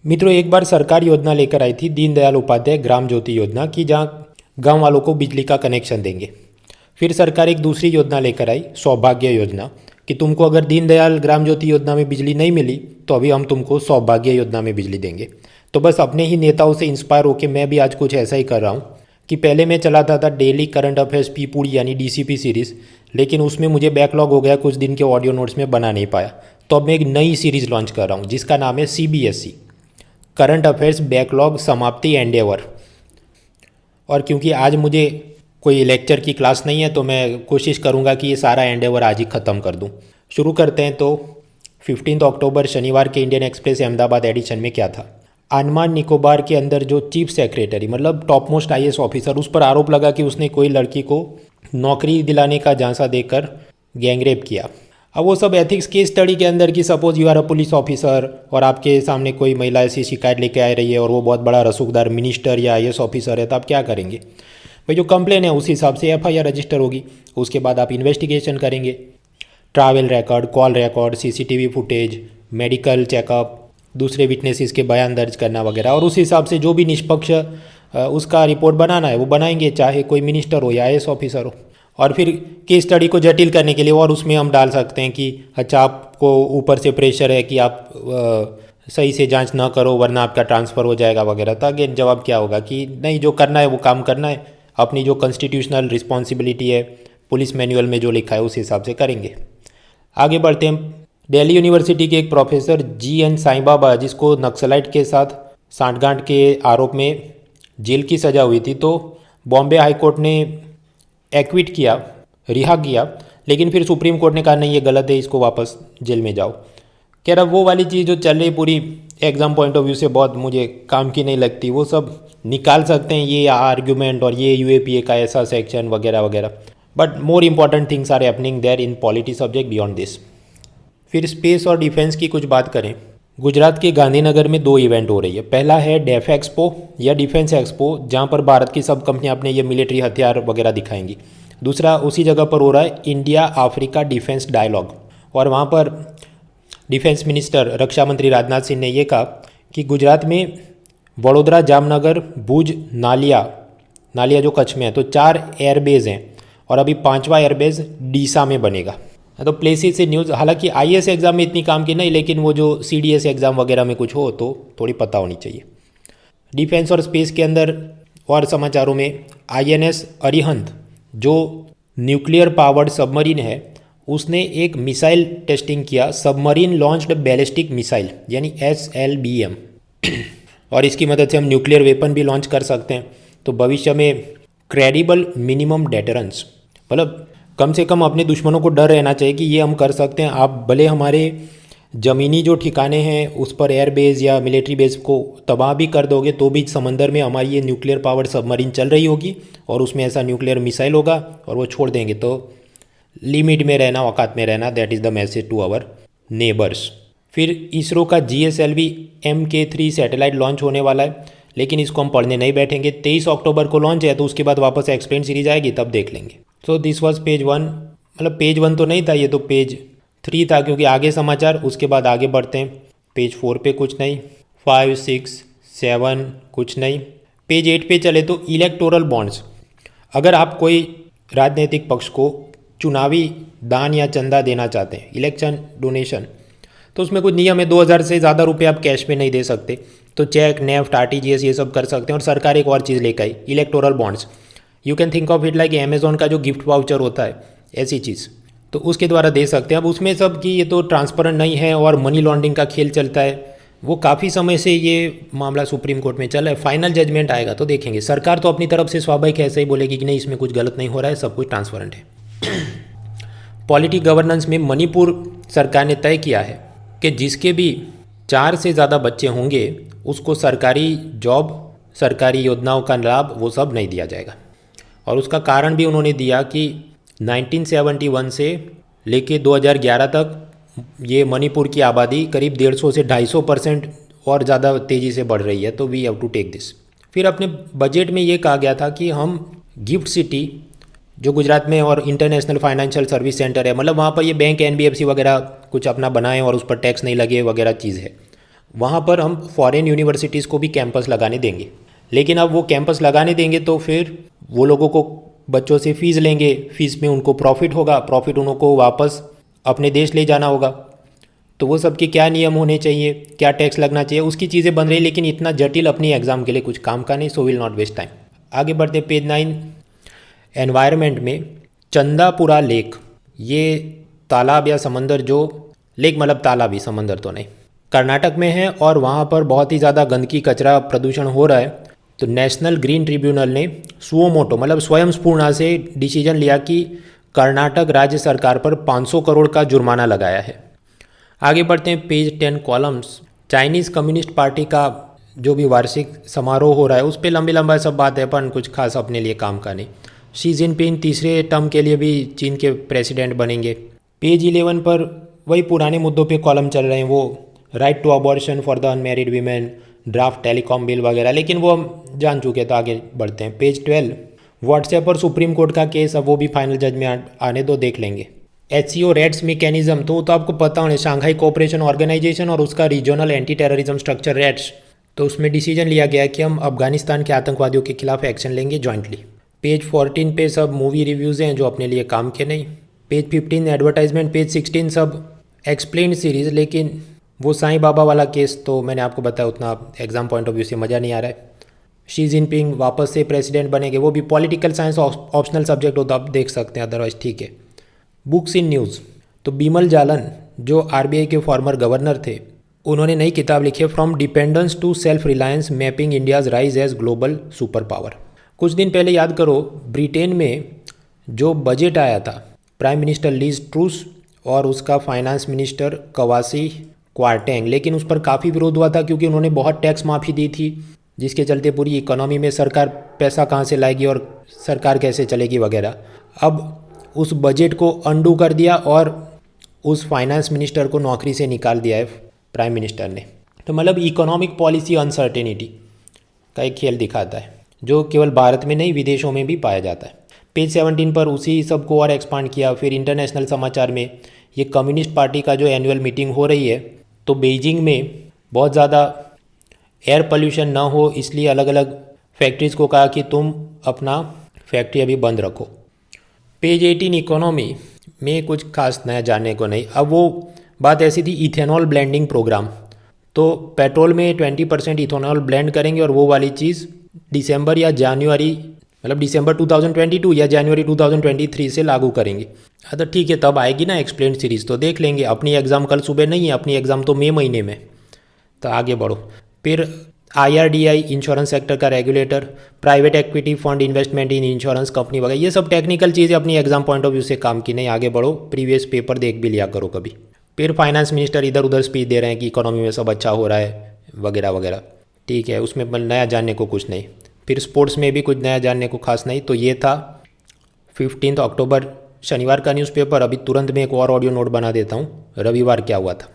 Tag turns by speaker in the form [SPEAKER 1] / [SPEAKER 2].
[SPEAKER 1] मित्रों, एक बार सरकार योजना लेकर आई थी दीनदयाल उपाध्याय ग्राम ज्योति योजना की, जहाँ गांव वालों को बिजली का कनेक्शन देंगे। फिर सरकार एक दूसरी योजना लेकर आई, सौभाग्य योजना, कि तुमको अगर दीनदयाल ग्राम ज्योति योजना में बिजली नहीं मिली तो अभी हम तुमको सौभाग्य योजना में बिजली देंगे। तो बस अपने ही नेताओं से इंस्पायर होकर मैं भी आज कुछ ऐसा ही कर रहा हूँ कि पहले मैं चलाता था डेली करंट अफेयर्स पीपूड़ी यानी डीसीपी सीरीज़, लेकिन उसमें मुझे बैकलॉग हो गया, कुछ दिन के ऑडियो नोट्स में बना नहीं पाया। तो अब मैं एक नई सीरीज़ लॉन्च कर रहा हूँ जिसका नाम है CBSE, करंट अफेयर्स बैकलॉग समाप्ति एंडेवर। और क्योंकि आज मुझे कोई लेक्चर की क्लास नहीं है तो मैं कोशिश करूंगा कि ये सारा एंडेवर आज ही ख़त्म कर दूं। शुरू करते हैं। तो 15 अक्टूबर शनिवार के इंडियन एक्सप्रेस अहमदाबाद एडिशन में क्या था। अंडमान निकोबार के अंदर जो चीफ सेक्रेटरी मतलब टॉप मोस्ट IAS ऑफिसर, उस पर आरोप लगा कि उसने कोई लड़की को नौकरी दिलाने का झांसा देकर गैंगरेप किया। अब वो सब एथिक्स केस स्टडी के अंदर कि suppose you are a police officer और आपके सामने कोई महिला ऐसी शिकायत लेके आ रही है और वो बहुत बड़ा रसूखदार मिनिस्टर या IAS ऑफिसर है, तो आप क्या करेंगे भाई? जो कंप्लेन है उस हिसाब से FIR रजिस्टर होगी। उसके बाद आप इन्वेस्टिगेशन करेंगे, travel record, call record, CCTV footage, medical checkup, दूसरे विटनेसेस के बयान दर्ज करना वगैरह, और उस हिसाब से जो भी निष्पक्ष उसका रिपोर्ट बनाना है वो बनाएंगे, चाहे कोई मिनिस्टर हो या IAS ऑफिसर हो। और फिर केस स्टडी को जटिल करने के लिए और उसमें हम डाल सकते हैं कि अच्छा आपको ऊपर से प्रेशर है कि आप सही से जांच ना करो वरना आपका ट्रांसफ़र हो जाएगा वगैरह। तो अगेन जवाब क्या होगा कि नहीं, जो करना है वो काम करना है, अपनी जो कॉन्स्टिट्यूशनल रिस्पॉन्सिबिलिटी है पुलिस मैनुअल में जो लिखा है उस हिसाब से करेंगे। आगे बढ़ते हैं। दिल्ली यूनिवर्सिटी के एक प्रोफेसर GN साईं बाबा, जिसको नक्सलाइट के साथ सांठगांठ के आरोप में जेल की सज़ा हुई थी, तो बॉम्बे हाई कोर्ट ने एक्विट किया, रिहा किया, लेकिन फिर सुप्रीम कोर्ट ने कहा नहीं ये गलत है, इसको वापस जेल में जाओ। कह रहा वो वाली चीज़ जो चल रही पूरी एग्ज़ाम पॉइंट ऑफ व्यू से बहुत मुझे काम की नहीं लगती, वो सब निकाल सकते हैं ये आर्ग्यूमेंट और ये UAPA का ऐसा सेक्शन वगैरह वगैरह, but more important things are happening there in polity subject beyond this. फिर स्पेस और डिफेंस की कुछ बात करें। गुजरात के गांधीनगर में 2 इवेंट हो रही है। पहला है डेफ एक्सपो या डिफेंस एक्सपो, जहां पर भारत की सब कंपनियां अपने ये मिलिट्री हथियार वगैरह दिखाएंगी। दूसरा उसी जगह पर हो रहा है इंडिया अफ्रीका डिफेंस डायलॉग, और वहां पर डिफेंस मिनिस्टर रक्षा मंत्री राजनाथ सिंह ने ये कहा कि गुजरात में वडोदरा, जामनगर, भुज, नालिया जो कच्छ में है, तो 4 एयरबेज हैं और अभी 5वां एयरबेज डीसा में बनेगा। तो प्लेसेस से न्यूज़, हालांकि IAS एग्ज़ाम में इतनी काम की नहीं, लेकिन वो जो CDS एग्ज़ाम वगैरह में कुछ हो तो थोड़ी पता होनी चाहिए। डिफेंस और स्पेस के अंदर और समाचारों में INS अरिहंत जो न्यूक्लियर पावर्ड सबमरीन है, उसने एक मिसाइल टेस्टिंग किया, सबमरीन लॉन्च्ड बैलिस्टिक मिसाइल यानी SLBM और इसकी मदद से हम न्यूक्लियर वेपन भी लॉन्च कर सकते हैं। तो भविष्य में क्रेडिबल मिनिमम डेटरेंस, मतलब कम से कम अपने दुश्मनों को डर रहना चाहिए कि ये हम कर सकते हैं। आप भले हमारे ज़मीनी जो ठिकाने हैं उस पर एयरबेस या मिलिट्री बेस को तबाह भी कर दोगे तो भी समंदर में हमारी ये न्यूक्लियर पावर्ड सबमरीन चल रही होगी और उसमें ऐसा न्यूक्लियर मिसाइल होगा और वो छोड़ देंगे। तो लिमिट में रहना, औकात में रहना, that is the message to our neighbours. फिर इसरो का GSLV MK3 सैटेलाइट लॉन्च होने वाला है, लेकिन इसको हम पढ़ने नहीं बैठेंगे। 23 अक्टूबर को लॉन्च है, तो उसके बाद वापस एक्सप्लेन सीरीज आएगी तब देख लेंगे। सो दिस वॉज पेज 1, मतलब पेज 1 तो नहीं था, ये तो पेज 3 था, क्योंकि आगे समाचार, उसके बाद आगे बढ़ते हैं। पेज 4 पे कुछ नहीं, 5, 6, 7 कुछ नहीं। पेज 8 पे चले तो इलेक्टोरल बॉन्ड्स। अगर आप कोई राजनीतिक पक्ष को चुनावी दान या चंदा देना चाहते हैं, इलेक्शन डोनेशन, तो उसमें कुछ नियम है। 2000 से ज़्यादा रुपये आप कैश में नहीं दे सकते, तो चेक, नेफ्ट, RTGS ये सब कर सकते हैं। और सरकार एक और चीज़ लेकर आई, electoral bonds. You can think of it like Amazon का जो गिफ्ट वाउचर होता है, ऐसी चीज़, तो उसके द्वारा दे सकते हैं। अब उसमें सब कि ये तो ट्रांसपेरेंट नहीं है और मनी लॉन्ड्रिंग का खेल चलता है, वो काफ़ी समय से ये मामला सुप्रीम कोर्ट में चला है। फाइनल जजमेंट आएगा तो देखेंगे। सरकार तो अपनी तरफ से स्वाभाविक ऐसे ही बोलेगी कि नहीं इसमें कुछ गलत नहीं हो रहा है, सब कुछ ट्रांसपेरेंट है। पॉलिटी गवर्नेंस में मणिपुर सरकार ने तय किया है कि जिसके भी 4 से ज़्यादा बच्चे होंगे उसको सरकारी जॉब, सरकारी योजनाओं का लाभ वो सब नहीं दिया जाएगा। और उसका कारण भी उन्होंने दिया कि 1971 से लेके 2011 तक ये मणिपुर की आबादी करीब 150 से 250% और ज़्यादा तेज़ी से बढ़ रही है, तो we have to take this. फिर अपने बजट में ये कहा गया था कि हम गिफ्ट सिटी जो गुजरात में और इंटरनेशनल फाइनेंशियल सर्विस सेंटर है, मतलब वहाँ पर ये बैंक NBFC वगैरह कुछ अपना बनाएं और उस पर टैक्स नहीं लगे वगैरह चीज़ है, वहाँ पर हम फॉरेन यूनिवर्सिटीज़ को भी कैंपस लगाने देंगे। लेकिन अब वो कैंपस लगाने देंगे तो फिर वो लोगों को बच्चों से फ़ीस लेंगे, फ़ीस में उनको प्रॉफिट होगा, प्रॉफिट उनको वापस अपने देश ले जाना होगा। तो वो सब के क्या नियम होने चाहिए, क्या टैक्स लगना चाहिए, उसकी चीज़ें बन रही, लेकिन इतना जटिल अपनी एग्ज़ाम के लिए कुछ काम का नहीं। So will not waste time. आगे बढ़ते पेज 9। एनवायरनमेंट में चंदापुरा लेक, ये तालाब या समंदर, जो लेक मतलब तालाब ही, समंदर तो नहीं, कर्नाटक में है और वहाँ पर बहुत ही ज़्यादा गंदगी, कचरा, प्रदूषण हो रहा है। तो नेशनल ग्रीन ट्रिब्यूनल ने सुओमोटो मतलब स्वयं स्फूर्णा से डिसीजन लिया कि कर्नाटक राज्य सरकार पर 500 करोड़ का जुर्माना लगाया है। आगे बढ़ते हैं page 10 columns. Chinese communist party का जो भी वार्षिक समारोह हो रहा है उस पर लंबी लंबा सब बात है, पर कुछ खास अपने लिए काम का नहीं। शी जिनपिंग तीसरे टर्म के लिए भी चीन के प्रेसिडेंट बनेंगे। पेज 11 पर वही पुराने मुद्दों पे कॉलम चल रहे हैं, वो right to abortion for the unmarried women, draft telecom bill वगैरह, लेकिन वो हम जान चुके, तो आगे बढ़ते हैं। पेज 12 व्हाट्सएप और सुप्रीम कोर्ट का केस, अब वो भी फाइनल जज में आने दो, देख लेंगे। HCO रेट्स मैकेनिज्म, तो आपको पता होने, शांघाई कोऑपरेशन ऑर्गेनाइजेशन और उसका regional anti terrorism structure rates, तो उसमें डिसीजन लिया गया है कि हम अफगानिस्तान के आतंकवादियों के खिलाफ एक्शन लेंगे जॉइंटली। पेज 14 पे सब मूवी रिव्यूज़ हैं जो अपने लिए काम के नहीं। पेज 15 एडवर्टाइजमेंट, पेज 16 सब एक्सप्लेन सीरीज़, लेकिन वो साईं बाबा वाला केस तो मैंने आपको बताया उतना एग्जाम पॉइंट ऑफ व्यू से मज़ा नहीं आ रहा है। शी जिनपिंग वापस से प्रेसिडेंट बनेंगे, वो भी पॉलिटिकल साइंस ऑप्शनल सब्जेक्ट हो तो आप देख सकते हैं, अदरवाइज ठीक है। बुक्स इन न्यूज़, तो बिमल जालन जो RBI के फॉर्मर गवर्नर थे, उन्होंने नई किताब लिखी है, from dependence to self reliance, mapping India's rise as global super power. कुछ दिन पहले याद करो, ब्रिटेन में जो बजट आया था, प्राइम मिनिस्टर लीज ट्रूस और उसका फाइनेंस मिनिस्टर कवासी क्वार्टेंग, लेकिन उस पर काफ़ी विरोध हुआ था क्योंकि उन्होंने बहुत टैक्स माफ़ी दी थी, जिसके चलते पूरी इकोनॉमी में सरकार पैसा कहाँ से लाएगी और सरकार कैसे चलेगी वगैरह। अब उस बजट को अंडू कर दिया और उस फाइनेंस मिनिस्टर को नौकरी से निकाल दिया है प्राइम मिनिस्टर ने। तो मतलब इकोनॉमिक पॉलिसी अनसर्टेनिटी का एक खेल दिखाता है, जो केवल भारत में नहीं विदेशों में भी पाया जाता है। पेज 17 पर उसी सब को और एक्सपांड किया। फिर इंटरनेशनल समाचार में ये कम्युनिस्ट पार्टी का जो एनुअल मीटिंग हो रही है, तो बीजिंग में बहुत ज़्यादा एयर पोल्यूशन ना हो, इसलिए अलग अलग फैक्ट्रीज़ को कहा कि तुम अपना फैक्ट्री अभी बंद रखो। पेज 18 इकोनॉमी में कुछ खास नया जानने को नहीं। अब वो बात ऐसी थी, इथेनॉल ब्लेंडिंग प्रोग्राम, तो पेट्रोल में 20% इथेनॉल ब्लेंड करेंगे और वो वाली चीज़ दिसंबर या जनवरी, मतलब दिसंबर 2022 या जनवरी 2023 से लागू करेंगे। हाँ तो ठीक है, तब आएगी ना एक्सप्लेन सीरीज़, तो देख लेंगे। अपनी एग्ज़ाम कल सुबह नहीं है, अपनी एग्ज़ाम तो मई महीने में। तो आगे बढ़ो। फिर IRDAI इंश्योरेंस सेक्टर का regulator, private equity fund, investment in insurance company वगैरह, ये सब टेक्निकल चीज़ें अपनी एग्जाम पॉइंट ऑफ व्यू से काम की नहीं। आगे बढ़ो, प्रीवियस पेपर देख भी लिया करो कभी। फिर फाइनेंस मिनिस्टर इधर उधर स्पीच दे रहे हैं कि इकोनॉमी में सब अच्छा हो रहा है वगैरह वगैरह, ठीक है, उसमें नया जानने को कुछ नहीं। फिर स्पोर्ट्स में भी कुछ नया जानने को खास नहीं। तो ये था 15 अक्टूबर शनिवार का न्यूज़पेपर। अभी तुरंत में एक और ऑडियो नोट बना देता हूँ, रविवार क्या हुआ था।